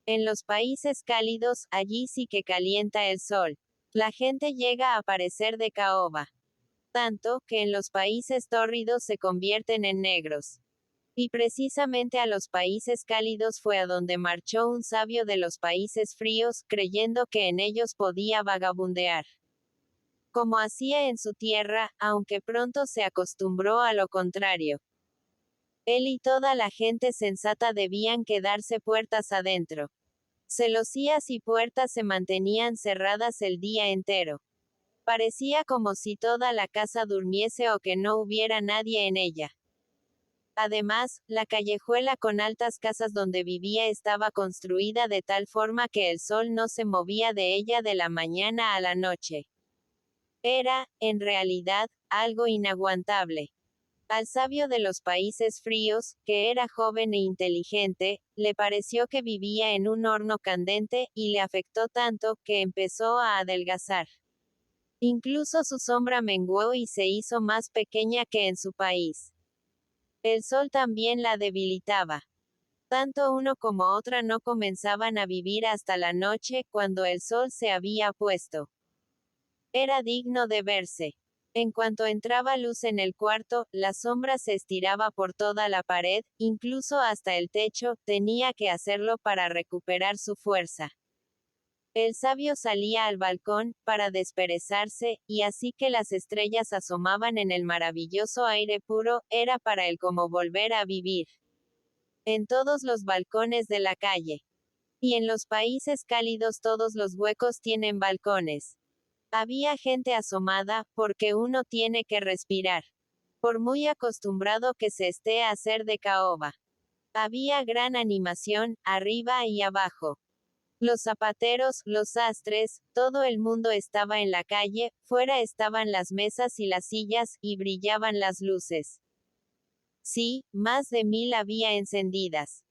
En los países cálidos, allí sí que calienta el sol. La gente llega a parecer de caoba. Tanto, que en los países tórridos se convierten en negros. Y precisamente a los países cálidos fue a donde marchó un sabio de los países fríos, creyendo que en ellos podía vagabundear. Como hacía en su tierra, aunque pronto se acostumbró a lo contrario. Él y toda la gente sensata debían quedarse puertas adentro. Celosías y puertas se mantenían cerradas el día entero. Parecía como si toda la casa durmiese o que no hubiera nadie en ella. Además, la callejuela con altas casas donde vivía estaba construida de tal forma que el sol no se movía de ella de la mañana a la noche. Era, en realidad, algo inaguantable. Al sabio de los países fríos, que era joven e inteligente, le pareció que vivía en un horno candente, y le afectó tanto, que empezó a adelgazar. Incluso su sombra menguó y se hizo más pequeña que en su país. El sol también la debilitaba. Tanto uno como otra no comenzaban a vivir hasta la noche, cuando el sol se había puesto. Era digno de verse. En cuanto entraba luz en el cuarto, la sombra se estiraba por toda la pared, incluso hasta el techo, tenía que hacerlo para recuperar su fuerza. El sabio salía al balcón, para desperezarse, y así que las estrellas asomaban en el maravilloso aire puro, era para él como volver a vivir. En todos los balcones de la calle. Y en los países cálidos todos los huecos tienen balcones. Había gente asomada, porque uno tiene que respirar. Por muy acostumbrado que se esté a hacer de caoba. Había gran animación, arriba y abajo. Los zapateros, los sastres, todo el mundo estaba en la calle, fuera estaban las mesas y las sillas, y brillaban las luces. Sí, más de 1000 había encendidas.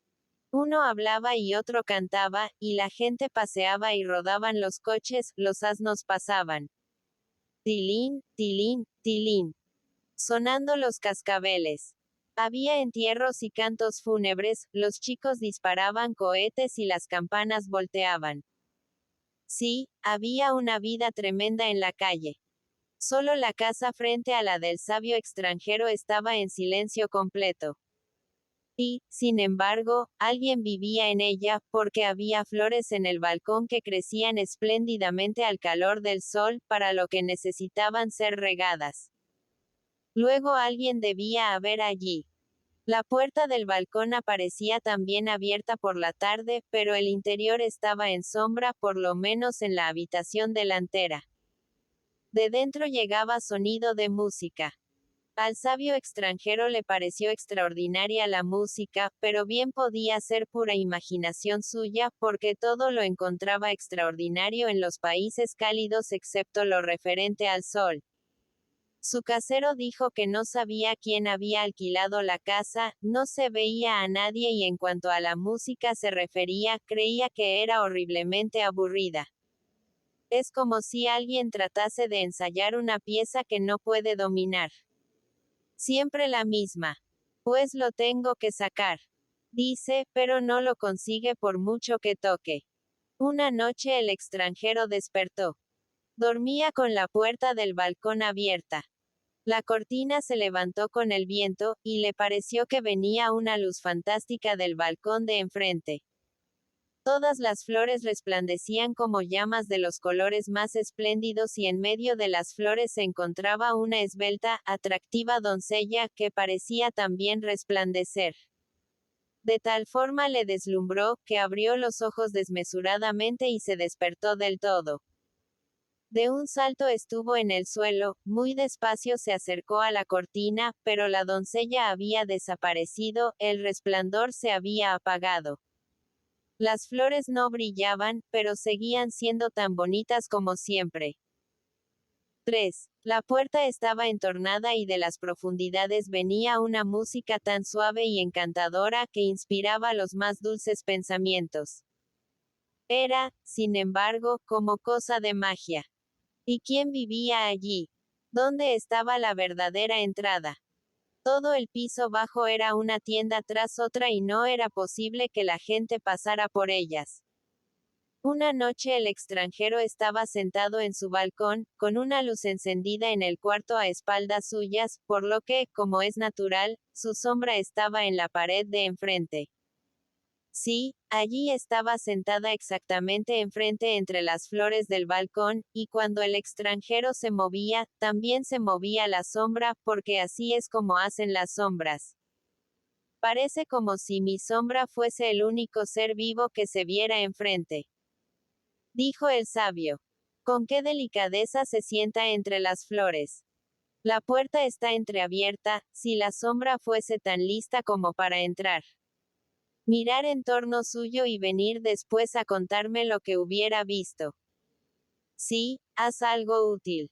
Uno hablaba y otro cantaba, y la gente paseaba y rodaban los coches, los asnos pasaban. Tilín, tilín, tilín. Sonando los cascabeles. Había entierros y cantos fúnebres, los chicos disparaban cohetes y las campanas volteaban. Sí, había una vida tremenda en la calle. Solo la casa frente a la del sabio extranjero estaba en silencio completo. Y, sin embargo, alguien vivía en ella, porque había flores en el balcón que crecían espléndidamente al calor del sol, para lo que necesitaban ser regadas. Luego alguien debía haber allí. La puerta del balcón aparecía también abierta por la tarde, pero el interior estaba en sombra, por lo menos en la habitación delantera. De dentro llegaba sonido de música. Al sabio extranjero le pareció extraordinaria la música, pero bien podía ser pura imaginación suya, porque todo lo encontraba extraordinario en los países cálidos excepto lo referente al sol. Su casero dijo que no sabía quién había alquilado la casa, no se veía a nadie y en cuanto a la música se refería, creía que era horriblemente aburrida. Es como si alguien tratase de ensayar una pieza que no puede dominar. Siempre la misma. Pues lo tengo que sacar. Dice, pero no lo consigue por mucho que toque. Una noche el extranjero despertó. Dormía con la puerta del balcón abierta. La cortina se levantó con el viento, y le pareció que venía una luz fantástica del balcón de enfrente. Todas las flores resplandecían como llamas de los colores más espléndidos y en medio de las flores se encontraba una esbelta, atractiva doncella, que parecía también resplandecer. De tal forma le deslumbró, que abrió los ojos desmesuradamente y se despertó del todo. De un salto estuvo en el suelo, muy despacio se acercó a la cortina, pero la doncella había desaparecido, el resplandor se había apagado. Las flores no brillaban, pero seguían siendo tan bonitas como siempre. 3. La puerta estaba entornada y de las profundidades venía una música tan suave y encantadora que inspiraba los más dulces pensamientos. Era, sin embargo, como cosa de magia. ¿Y quién vivía allí? ¿Dónde estaba la verdadera entrada? Todo el piso bajo era una tienda tras otra y no era posible que la gente pasara por ellas. Una noche el extranjero estaba sentado en su balcón, con una luz encendida en el cuarto a espaldas suyas, por lo que, como es natural, su sombra estaba en la pared de enfrente. Sí, allí estaba sentada exactamente enfrente entre las flores del balcón, y cuando el extranjero se movía, también se movía la sombra, porque así es como hacen las sombras. Parece como si mi sombra fuese el único ser vivo que se viera enfrente. Dijo el sabio. Con qué delicadeza se sienta entre las flores. La puerta está entreabierta, si la sombra fuese tan lista como para entrar. Mirar en torno suyo y venir después a contarme lo que hubiera visto. Sí, haz algo útil.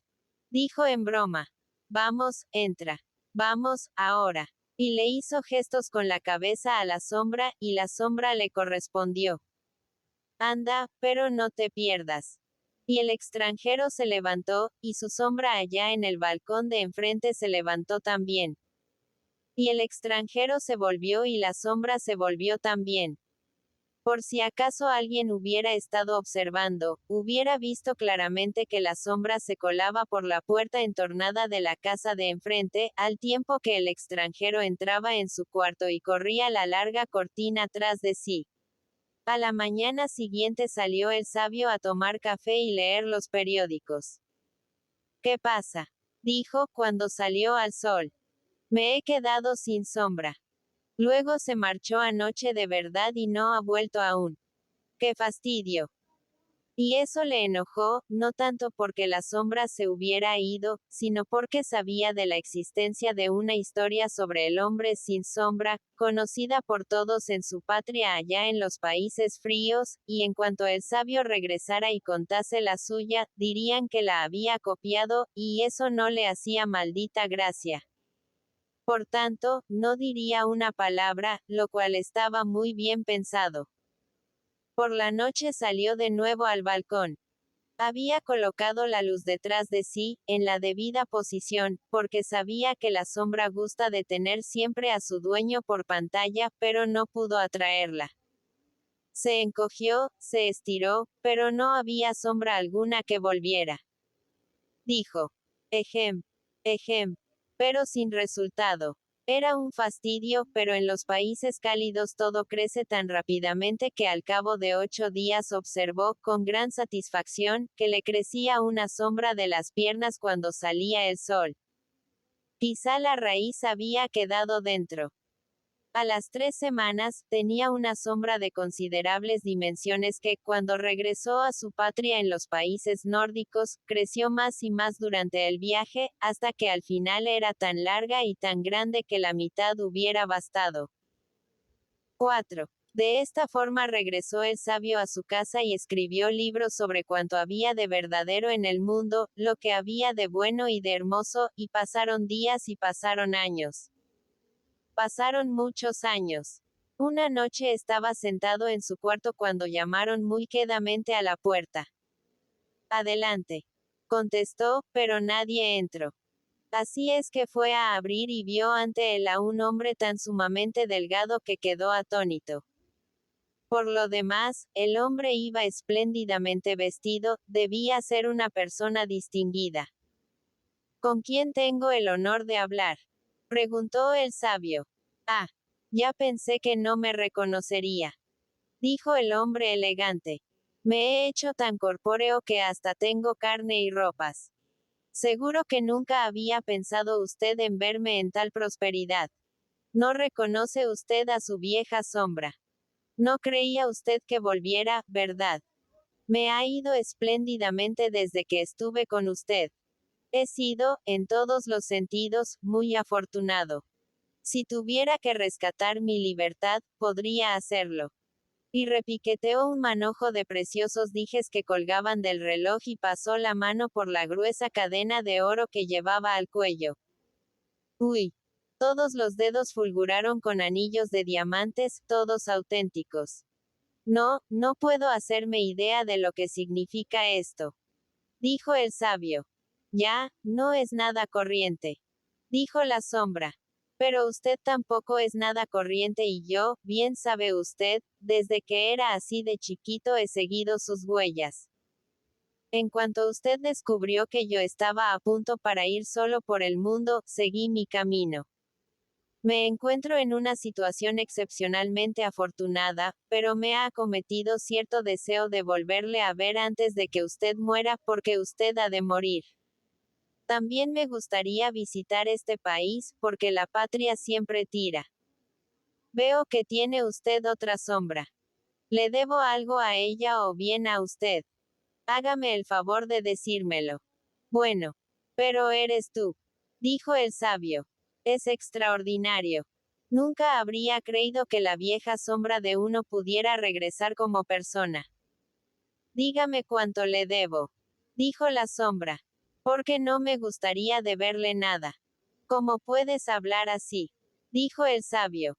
Dijo en broma. Vamos, entra. Vamos, ahora. Y le hizo gestos con la cabeza a la sombra, y la sombra le correspondió. Anda, pero no te pierdas. Y el extranjero se levantó, y su sombra allá en el balcón de enfrente se levantó también. Y el extranjero se volvió y la sombra se volvió también. Por si acaso alguien hubiera estado observando, hubiera visto claramente que la sombra se colaba por la puerta entornada de la casa de enfrente, al tiempo que el extranjero entraba en su cuarto y corría la larga cortina tras de sí. A la mañana siguiente salió el sabio a tomar café y leer los periódicos. ¿Qué pasa? Dijo, cuando salió al sol. Me he quedado sin sombra. Luego se marchó anoche de verdad y no ha vuelto aún. ¡Qué fastidio! Y eso le enojó, no tanto porque la sombra se hubiera ido, sino porque sabía de la existencia de una historia sobre el hombre sin sombra, conocida por todos en su patria allá en los países fríos, y en cuanto el sabio regresara y contase la suya, dirían que la había copiado, y eso no le hacía maldita gracia. Por tanto, no diría una palabra, lo cual estaba muy bien pensado. Por la noche salió de nuevo al balcón. Había colocado la luz detrás de sí, en la debida posición, porque sabía que la sombra gusta de tener siempre a su dueño por pantalla, pero no pudo atraerla. Se encogió, se estiró, pero no había sombra alguna que volviera. Dijo. Ejem. Ejem. Pero sin resultado. Era un fastidio, pero en los países cálidos todo crece tan rápidamente que al cabo de 8 días observó, con gran satisfacción, que le crecía una sombra de las piernas cuando salía el sol. Quizá la raíz había quedado dentro. A las 3 semanas, tenía una sombra de considerables dimensiones que, cuando regresó a su patria en los países nórdicos, creció más y más durante el viaje, hasta que al final era tan larga y tan grande que la mitad hubiera bastado. 4. De esta forma regresó el sabio a su casa y escribió libros sobre cuanto había de verdadero en el mundo, lo que había de bueno y de hermoso, y pasaron días y pasaron años. Pasaron muchos años. Una noche estaba sentado en su cuarto cuando llamaron muy quedamente a la puerta. Adelante. Contestó, pero nadie entró. Así es que fue a abrir y vio ante él a un hombre tan sumamente delgado que quedó atónito. Por lo demás, el hombre iba espléndidamente vestido, debía ser una persona distinguida. ¿Con quién tengo el honor de hablar? Preguntó el sabio. Ah, ya pensé que no me reconocería. Dijo el hombre elegante. Me he hecho tan corpóreo que hasta tengo carne y ropas. Seguro que nunca había pensado usted en verme en tal prosperidad. No reconoce usted a su vieja sombra. No creía usted que volviera, ¿verdad? Me ha ido espléndidamente desde que estuve con usted. He sido, en todos los sentidos, muy afortunado. Si tuviera que rescatar mi libertad, podría hacerlo. Y repiqueteó un manojo de preciosos dijes que colgaban del reloj y pasó la mano por la gruesa cadena de oro que llevaba al cuello. ¡Uy! Todos los dedos fulguraron con anillos de diamantes, todos auténticos. No, no puedo hacerme idea de lo que significa esto. Dijo el sabio. Ya, no es nada corriente. Dijo la sombra. Pero usted tampoco es nada corriente y yo, bien sabe usted, desde que era así de chiquito he seguido sus huellas. En cuanto usted descubrió que yo estaba a punto para ir solo por el mundo, seguí mi camino. Me encuentro en una situación excepcionalmente afortunada, pero me ha acometido cierto deseo de volverle a ver antes de que usted muera, porque usted ha de morir. También me gustaría visitar este país, porque la patria siempre tira. Veo que tiene usted otra sombra. ¿Le debo algo a ella o bien a usted? Hágame el favor de decírmelo. Bueno. Pero eres tú. Dijo el sabio. Es extraordinario. Nunca habría creído que la vieja sombra de uno pudiera regresar como persona. Dígame cuánto le debo. Dijo la sombra. Porque no me gustaría deberle nada. ¿Cómo puedes hablar así? Dijo el sabio.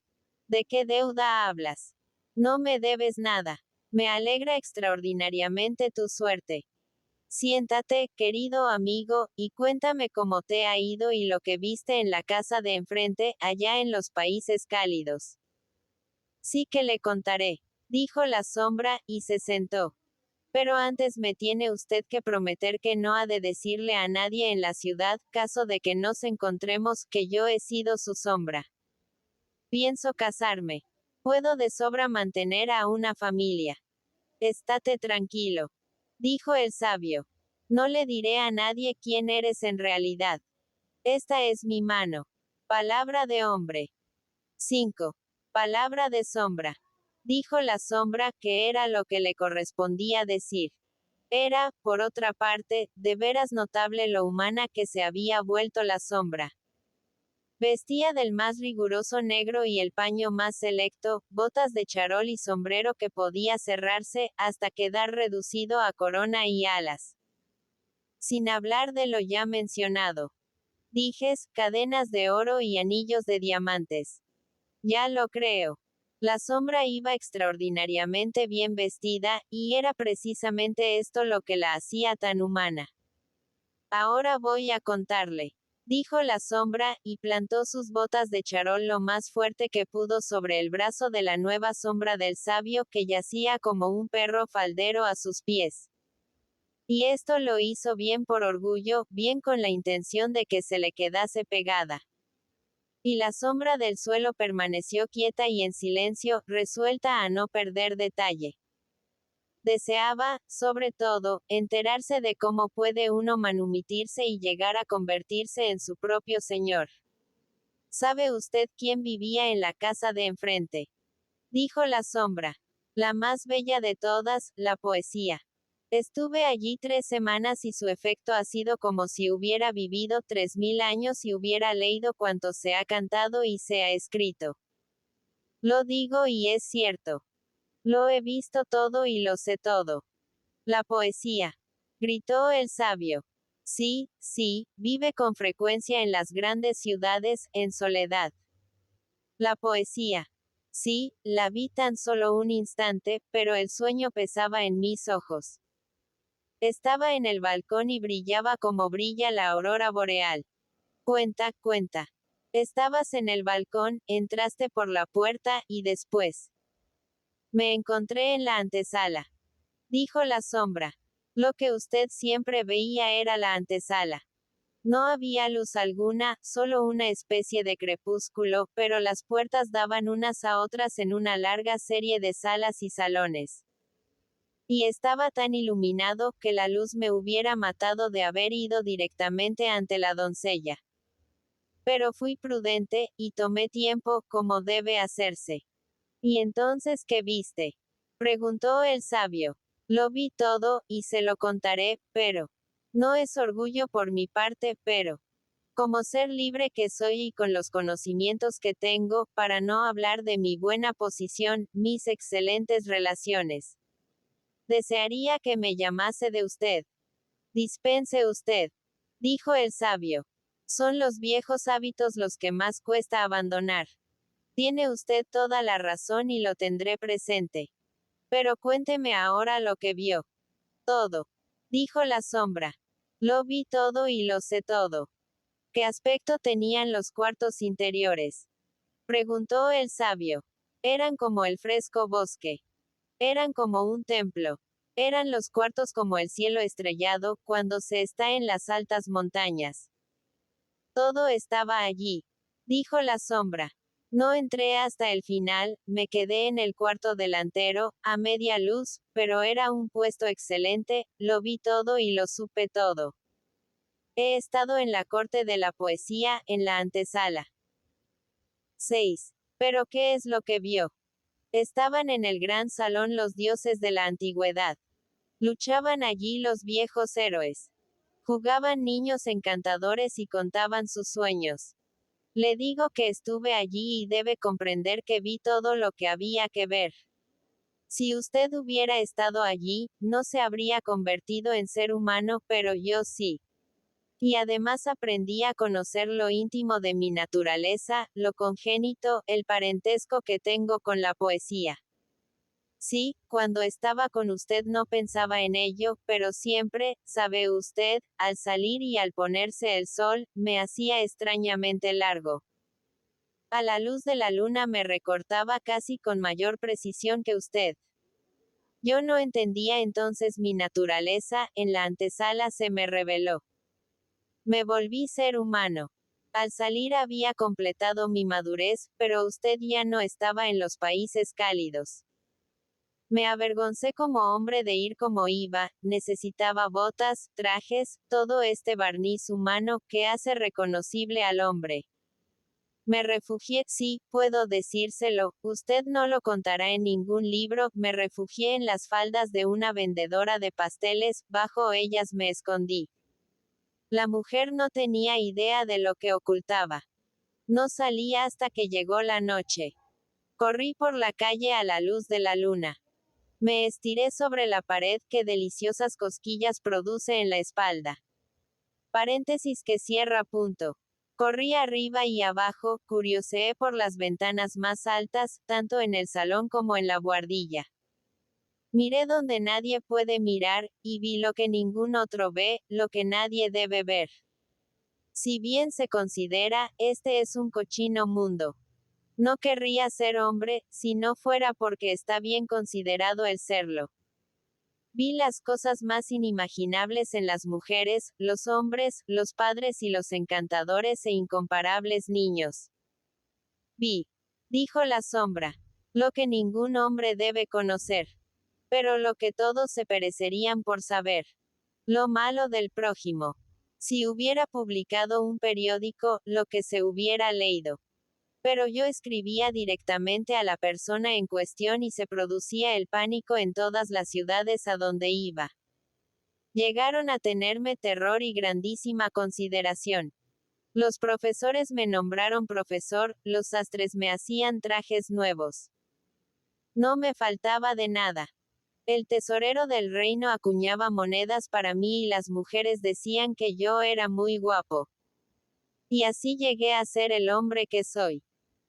¿De qué deuda hablas? No me debes nada. Me alegra extraordinariamente tu suerte. Siéntate, querido amigo, y cuéntame cómo te ha ido y lo que viste en la casa de enfrente, allá en los países cálidos. Sí que le contaré, dijo la sombra, y se sentó. Pero antes me tiene usted que prometer que no ha de decirle a nadie en la ciudad, caso de que nos encontremos, que yo he sido su sombra. Pienso casarme. Puedo de sobra mantener a una familia. Estate tranquilo, dijo el sabio. No le diré a nadie quién eres en realidad. Esta es mi mano. Palabra de hombre. 5. Palabra de sombra. Dijo la sombra, que era lo que le correspondía decir. Era, por otra parte, de veras notable lo humana que se había vuelto la sombra. Vestía del más riguroso negro y el paño más selecto, botas de charol y sombrero que podía cerrarse, hasta quedar reducido a corona y alas. Sin hablar de lo ya mencionado. Dijes, cadenas de oro y anillos de diamantes. Ya lo creo. La sombra iba extraordinariamente bien vestida, y era precisamente esto lo que la hacía tan humana. Ahora voy a contarle, dijo la sombra, y plantó sus botas de charol lo más fuerte que pudo sobre el brazo de la nueva sombra del sabio, que yacía como un perro faldero a sus pies. Y esto lo hizo bien por orgullo, bien con la intención de que se le quedase pegada. Y la sombra del suelo permaneció quieta y en silencio, resuelta a no perder detalle. Deseaba, sobre todo, enterarse de cómo puede uno manumitirse y llegar a convertirse en su propio señor. ¿Sabe usted quién vivía en la casa de enfrente? Dijo la sombra. La más bella de todas, la poesía. Estuve allí 3 semanas y su efecto ha sido como si hubiera vivido 3000 años y hubiera leído cuanto se ha cantado y se ha escrito. Lo digo y es cierto. Lo he visto todo y lo sé todo. La poesía. Gritó el sabio. Sí, sí, vive con frecuencia en las grandes ciudades, en soledad. La poesía. Sí, la vi tan solo un instante, pero el sueño pesaba en mis ojos. Estaba en el balcón y brillaba como brilla la aurora boreal. Cuenta, cuenta. Estabas en el balcón, entraste por la puerta, y después. Me encontré en la antesala. Dijo la sombra. Lo que usted siempre veía era la antesala. No había luz alguna, solo una especie de crepúsculo, pero las puertas daban unas a otras en una larga serie de salas y salones. Y estaba tan iluminado, que la luz me hubiera matado de haber ido directamente ante la doncella. Pero fui prudente, y tomé tiempo, como debe hacerse. ¿Y entonces qué viste? Preguntó el sabio. Lo vi todo, y se lo contaré, pero no es orgullo por mi parte, pero como ser libre que soy y con los conocimientos que tengo, para no hablar de mi buena posición, mis excelentes relaciones. Desearía que me llamase de usted. Dispense usted, dijo el sabio. Son los viejos hábitos los que más cuesta abandonar. Tiene usted toda la razón y lo tendré presente. Pero cuénteme ahora lo que vio. Todo. Dijo la sombra. Lo vi todo y lo sé todo. ¿Qué aspecto tenían los cuartos interiores? Preguntó el sabio. Eran como el fresco bosque. Eran como un templo. Eran los cuartos como el cielo estrellado, cuando se está en las altas montañas. Todo estaba allí, dijo la sombra. No entré hasta el final, me quedé en el cuarto delantero, a media luz, pero era un puesto excelente, lo vi todo y lo supe todo. He estado en la corte de la poesía, en la antesala. 6. ¿Pero qué es lo que vio? Estaban en el gran salón los dioses de la antigüedad. Luchaban allí los viejos héroes. Jugaban niños encantadores y contaban sus sueños. Le digo que estuve allí y debe comprender que vi todo lo que había que ver. Si usted hubiera estado allí, no se habría convertido en ser humano, pero yo sí. Y además aprendí a conocer lo íntimo de mi naturaleza, lo congénito, el parentesco que tengo con la poesía. Sí, cuando estaba con usted no pensaba en ello, pero siempre, sabe usted, al salir y al ponerse el sol, me hacía extrañamente largo. A la luz de la luna me recortaba casi con mayor precisión que usted. Yo no entendía entonces mi naturaleza, en la antesala se me reveló. Me volví ser humano. Al salir había completado mi madurez, pero usted ya no estaba en los países cálidos. Me avergoncé como hombre de ir como iba, necesitaba botas, trajes, todo este barniz humano que hace reconocible al hombre. Me refugié, sí, puedo decírselo, usted no lo contará en ningún libro, me refugié en las faldas de una vendedora de pasteles, bajo ellas me escondí. La mujer no tenía idea de lo que ocultaba. No salí hasta que llegó la noche. Corrí por la calle a la luz de la luna. Me estiré sobre la pared, que deliciosas cosquillas produce en la espalda. Paréntesis que cierra punto. Corrí arriba y abajo, curioseé por las ventanas más altas, tanto en el salón como en la buhardilla. Miré donde nadie puede mirar, y vi lo que ningún otro ve, lo que nadie debe ver. Si bien se considera, este es un cochino mundo. No querría ser hombre, si no fuera porque está bien considerado el serlo. Vi las cosas más inimaginables en las mujeres, los hombres, los padres y los encantadores e incomparables niños. Vi, dijo la sombra, lo que ningún hombre debe conocer, pero lo que todos se perecerían por saber. Lo malo del prójimo. Si hubiera publicado un periódico, lo que se hubiera leído. Pero yo escribía directamente a la persona en cuestión y se producía el pánico en todas las ciudades a donde iba. Llegaron a tenerme terror y grandísima consideración. Los profesores me nombraron profesor, los sastres me hacían trajes nuevos. No me faltaba de nada. El tesorero del reino acuñaba monedas para mí y las mujeres decían que yo era muy guapo. Y así llegué a ser el hombre que soy.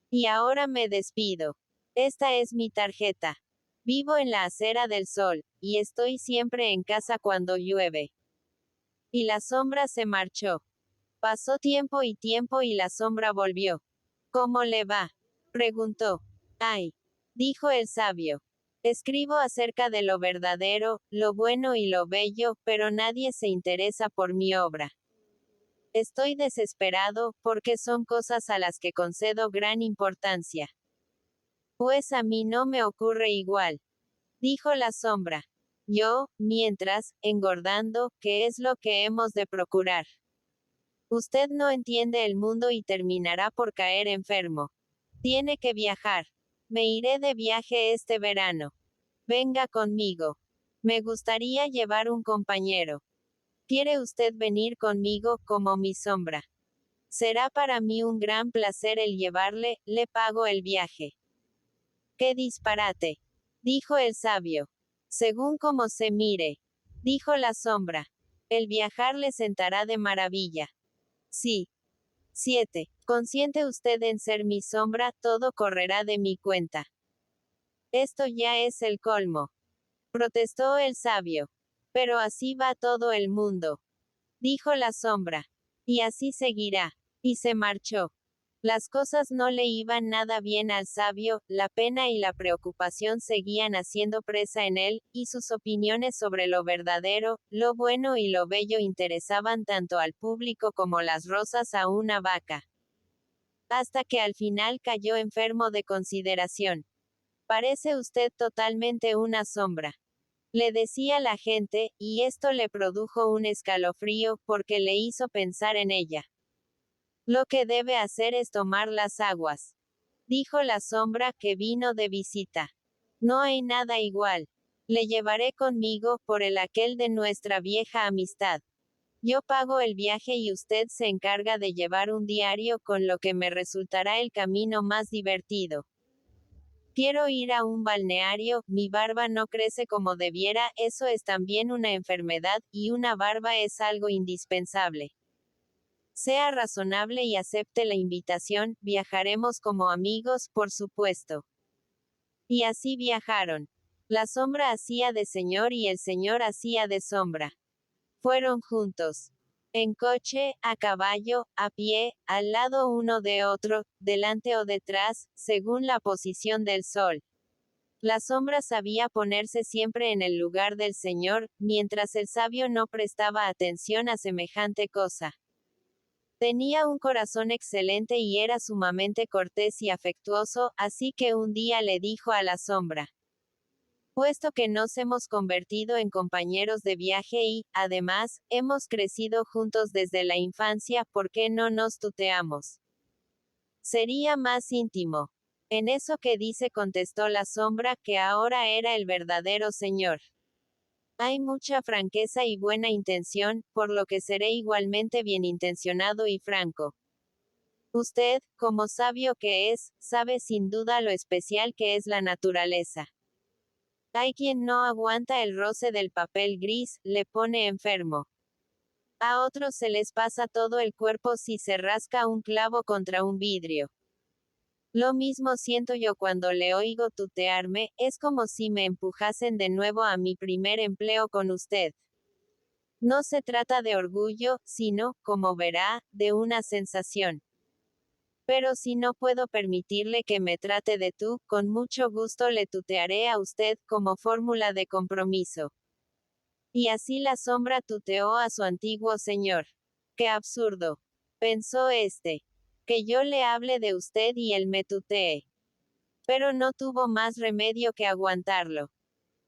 Y ahora me despido. Esta es mi tarjeta. Vivo en la acera del sol, y estoy siempre en casa cuando llueve. Y la sombra se marchó. Pasó tiempo y la sombra volvió. ¿Cómo le va? Preguntó. Ay, dijo el sabio. Escribo acerca de lo verdadero, lo bueno y lo bello, pero nadie se interesa por mi obra. Estoy desesperado, porque son cosas a las que concedo gran importancia. Pues a mí no me ocurre igual, dijo la sombra. Yo, mientras, engordando, ¿qué es lo que hemos de procurar? Usted no entiende el mundo y terminará por caer enfermo. Tiene que viajar. Me iré de viaje este verano. Venga conmigo. Me gustaría llevar un compañero. ¿Quiere usted venir conmigo, como mi sombra? Será para mí un gran placer el llevarle, le pago el viaje. ¡Qué disparate! Dijo el sabio. Según como se mire. Dijo la sombra. El viajar le sentará de maravilla. Sí. 7. ¿Consiente usted en ser mi sombra? Todo correrá de mi cuenta. Esto ya es el colmo. Protestó el sabio. Pero así va todo el mundo. Dijo la sombra. Y así seguirá. Y se marchó. Las cosas no le iban nada bien al sabio, la pena y la preocupación seguían haciendo presa en él, y sus opiniones sobre lo verdadero, lo bueno y lo bello interesaban tanto al público como las rosas a una vaca. Hasta que al final cayó enfermo de consideración. Parece usted totalmente una sombra. Le decía la gente, y esto le produjo un escalofrío, porque le hizo pensar en ella. Lo que debe hacer es tomar las aguas. Dijo la sombra que vino de visita. No hay nada igual. Le llevaré conmigo, por el aquel de nuestra vieja amistad. Yo pago el viaje y usted se encarga de llevar un diario con lo que me resultará el camino más divertido. Quiero ir a un balneario, mi barba no crece como debiera, eso es también una enfermedad, y una barba es algo indispensable. Sea razonable y acepte la invitación, viajaremos como amigos, por supuesto. Y así viajaron. La sombra hacía de señor y el señor hacía de sombra. Fueron juntos. En coche, a caballo, a pie, al lado uno de otro, delante o detrás, según la posición del sol. La sombra sabía ponerse siempre en el lugar del señor, mientras el sabio no prestaba atención a semejante cosa. Tenía un corazón excelente y era sumamente cortés y afectuoso, así que un día le dijo a la sombra: puesto que nos hemos convertido en compañeros de viaje y, además, hemos crecido juntos desde la infancia, ¿por qué no nos tuteamos? Sería más íntimo. En eso que dice, contestó la sombra, que ahora era el verdadero señor. Hay mucha franqueza y buena intención, por lo que seré igualmente bien intencionado y franco. Usted, como sabio que es, sabe sin duda lo especial que es la naturaleza. Hay quien no aguanta el roce del papel gris, le pone enfermo. A otros se les pasa todo el cuerpo si se rasca un clavo contra un vidrio. Lo mismo siento yo cuando le oigo tutearme, es como si me empujasen de nuevo a mi primer empleo con usted. No se trata de orgullo, sino, como verá, de una sensación. Pero si no puedo permitirle que me trate de tú, con mucho gusto le tutearé a usted, como fórmula de compromiso. Y así la sombra tuteó a su antiguo señor. ¡Qué absurdo! Pensó este. Que yo le hable de usted y él me tutee. Pero no tuvo más remedio que aguantarlo.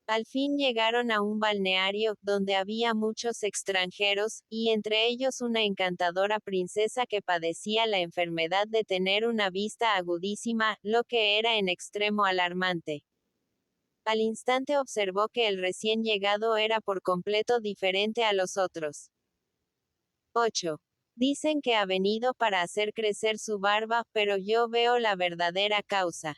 Al fin llegaron a un balneario, donde había muchos extranjeros, y entre ellos una encantadora princesa que padecía la enfermedad de tener una vista agudísima, lo que era en extremo alarmante. Al instante observó que el recién llegado era por completo diferente a los otros. 8. Dicen que ha venido para hacer crecer su barba, pero yo veo la verdadera causa.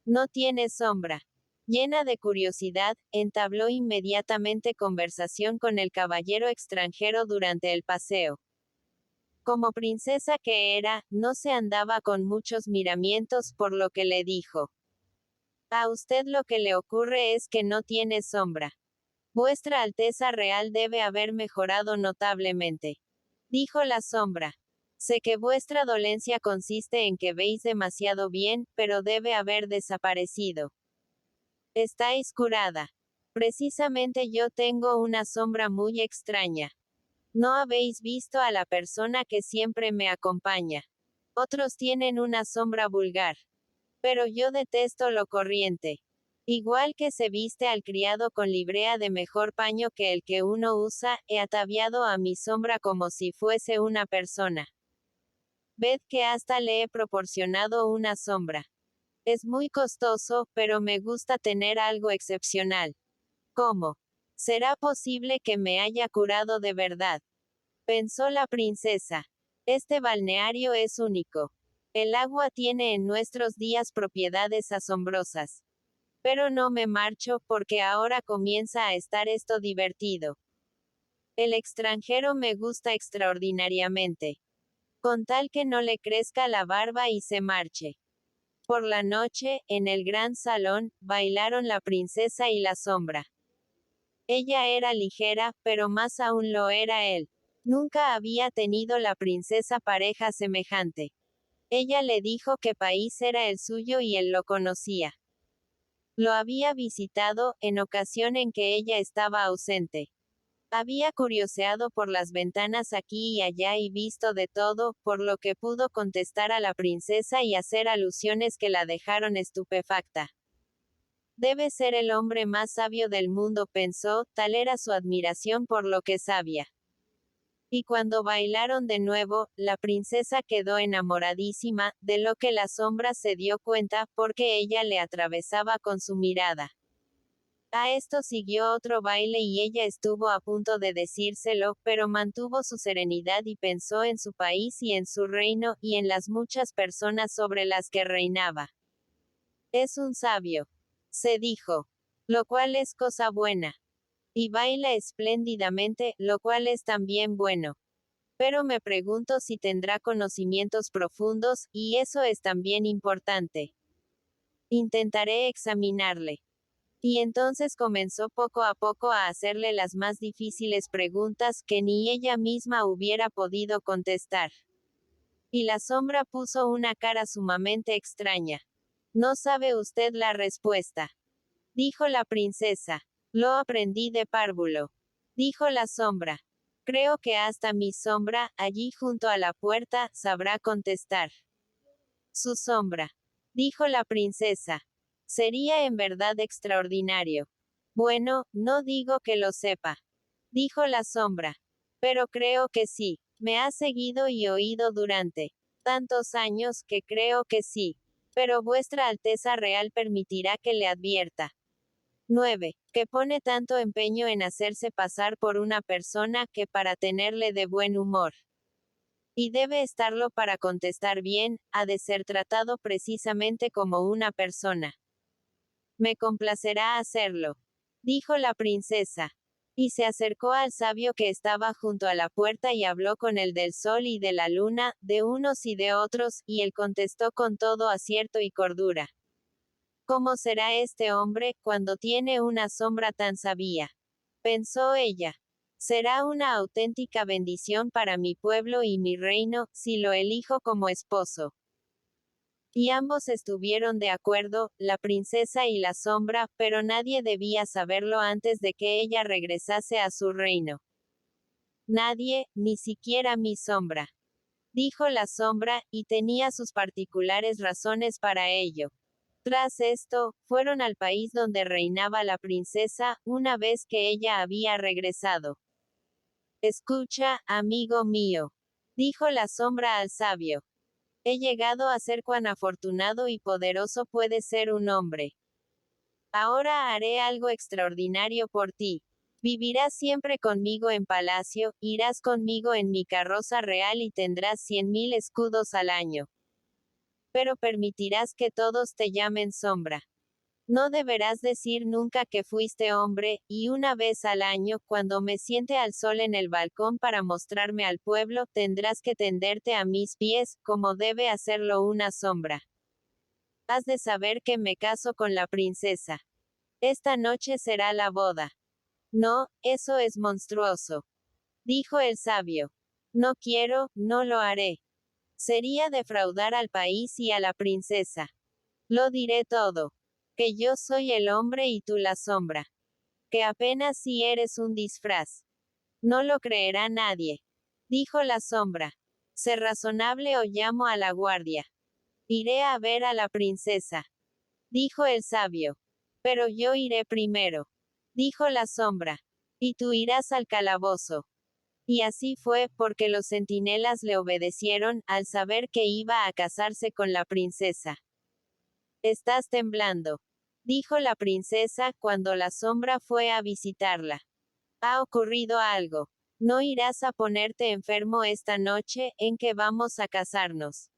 No tiene sombra. Llena de curiosidad, entabló inmediatamente conversación con el caballero extranjero durante el paseo. Como princesa que era, no se andaba con muchos miramientos, por lo que le dijo: a usted lo que le ocurre es que no tiene sombra. Vuestra Alteza Real debe haber mejorado notablemente. Dijo la sombra. Sé que vuestra dolencia consiste en que veis demasiado bien, pero debe haber desaparecido. Estáis curada. Precisamente yo tengo una sombra muy extraña. No habéis visto a la persona que siempre me acompaña. Otros tienen una sombra vulgar. Pero yo detesto lo corriente. Igual que se viste al criado con librea de mejor paño que el que uno usa, he ataviado a mi sombra como si fuese una persona. Ved que hasta le he proporcionado una sombra. Es muy costoso, pero me gusta tener algo excepcional. ¿Cómo? ¿Será posible que me haya curado de verdad? Pensó la princesa. Este balneario es único. El agua tiene en nuestros días propiedades asombrosas. Pero no me marcho, porque ahora comienza a estar esto divertido. El extranjero me gusta extraordinariamente. Con tal que no le crezca la barba y se marche. Por la noche, en el gran salón, bailaron la princesa y la sombra. Ella era ligera, pero más aún lo era él. Nunca había tenido la princesa pareja semejante. Ella le dijo qué país era el suyo y él lo conocía. Lo había visitado, en ocasión en que ella estaba ausente. Había curioseado por las ventanas aquí y allá y visto de todo, por lo que pudo contestar a la princesa y hacer alusiones que la dejaron estupefacta. Debe ser el hombre más sabio del mundo, pensó, tal era su admiración por lo que sabía. Y cuando bailaron de nuevo, la princesa quedó enamoradísima, de lo que la sombra se dio cuenta, porque ella le atravesaba con su mirada. A esto siguió otro baile y ella estuvo a punto de decírselo, pero mantuvo su serenidad y pensó en su país y en su reino, y en las muchas personas sobre las que reinaba. Es un sabio, se dijo, lo cual es cosa buena. Y baila espléndidamente, lo cual es también bueno. Pero me pregunto si tendrá conocimientos profundos, y eso es también importante. Intentaré examinarle. Y entonces comenzó poco a poco a hacerle las más difíciles preguntas que ni ella misma hubiera podido contestar. Y la sombra puso una cara sumamente extraña. ¿No sabe usted la respuesta?, dijo la princesa. Lo aprendí de párvulo, dijo la sombra. Creo que hasta mi sombra, allí junto a la puerta, sabrá contestar. Su sombra, dijo la princesa. Sería en verdad extraordinario. Bueno, no digo que lo sepa, dijo la sombra. Pero creo que sí. Me ha seguido y oído durante tantos años que creo que sí. Pero vuestra Alteza Real permitirá que le advierta. 9. Que pone tanto empeño en hacerse pasar por una persona que para tenerle de buen humor. Y debe estarlo para contestar bien, ha de ser tratado precisamente como una persona. Me complacerá hacerlo, dijo la princesa. Y se acercó al sabio que estaba junto a la puerta y habló con el del sol y de la luna, de unos y de otros, y él contestó con todo acierto y cordura. ¿Cómo será este hombre, cuando tiene una sombra tan sabia?, pensó ella. Será una auténtica bendición para mi pueblo y mi reino, si lo elijo como esposo. Y ambos estuvieron de acuerdo, la princesa y la sombra, pero nadie debía saberlo antes de que ella regresase a su reino. Nadie, ni siquiera mi sombra, dijo la sombra, y tenía sus particulares razones para ello. Tras esto, fueron al país donde reinaba la princesa, una vez que ella había regresado. Escucha, amigo mío, dijo la sombra al sabio. He llegado a ser cuán afortunado y poderoso puede ser un hombre. Ahora haré algo extraordinario por ti. Vivirás siempre conmigo en palacio, irás conmigo en mi carroza real y tendrás 100.000 escudos al año. Pero permitirás que todos te llamen sombra. No deberás decir nunca que fuiste hombre, y una vez al año, cuando me siente al sol en el balcón para mostrarme al pueblo, tendrás que tenderte a mis pies, como debe hacerlo una sombra. Has de saber que me caso con la princesa. Esta noche será la boda. No, eso es monstruoso, dijo el sabio. No quiero, no lo haré. Sería defraudar al país y a la princesa. Lo diré todo. Que yo soy el hombre y tú la sombra. Que apenas si eres un disfraz. No lo creerá nadie, dijo la sombra. Sé razonable o llamo a la guardia. Iré a ver a la princesa, dijo el sabio. Pero yo iré primero, dijo la sombra. Y tú irás al calabozo. Y así fue, porque los centinelas le obedecieron, al saber que iba a casarse con la princesa. Estás temblando, dijo la princesa, cuando la sombra fue a visitarla. Ha ocurrido algo. No irás a ponerte enfermo esta noche, en que vamos a casarnos.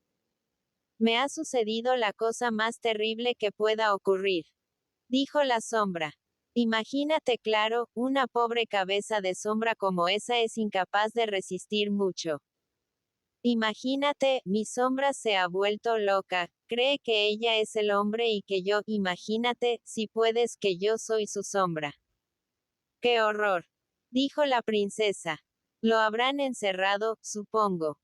Me ha sucedido la cosa más terrible que pueda ocurrir, dijo la sombra. Imagínate, claro, una pobre cabeza de sombra como esa es incapaz de resistir mucho. Imagínate, mi sombra se ha vuelto loca, cree que ella es el hombre y que yo, imagínate, si puedes, que yo soy su sombra. ¡Qué horror!, dijo la princesa. Lo habrán encerrado, supongo.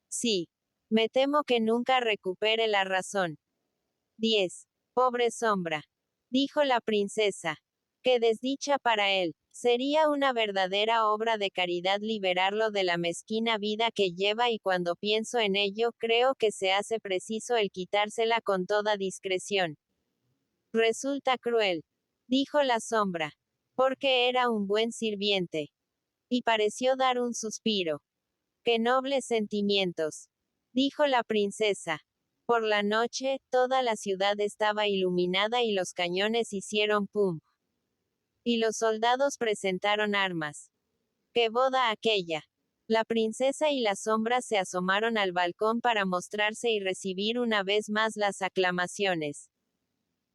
Sí. Me temo que nunca recupere la razón. 10. Pobre sombra. Dijo la princesa. Qué desdicha para él. Sería una verdadera obra de caridad liberarlo de la mezquina vida que lleva y cuando pienso en ello creo que se hace preciso el quitársela con toda discreción. Resulta cruel. Dijo la sombra. Porque era un buen sirviente. Y pareció dar un suspiro. ¡Qué nobles sentimientos! Dijo la princesa. Por la noche, toda la ciudad estaba iluminada y los cañones hicieron pum. Y los soldados presentaron armas. ¡Qué boda aquella! La princesa y la sombra se asomaron al balcón para mostrarse y recibir una vez más las aclamaciones.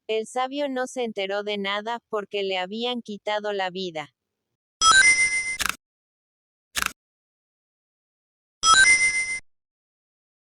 El sabio no se enteró de nada, porque le habían quitado la vida.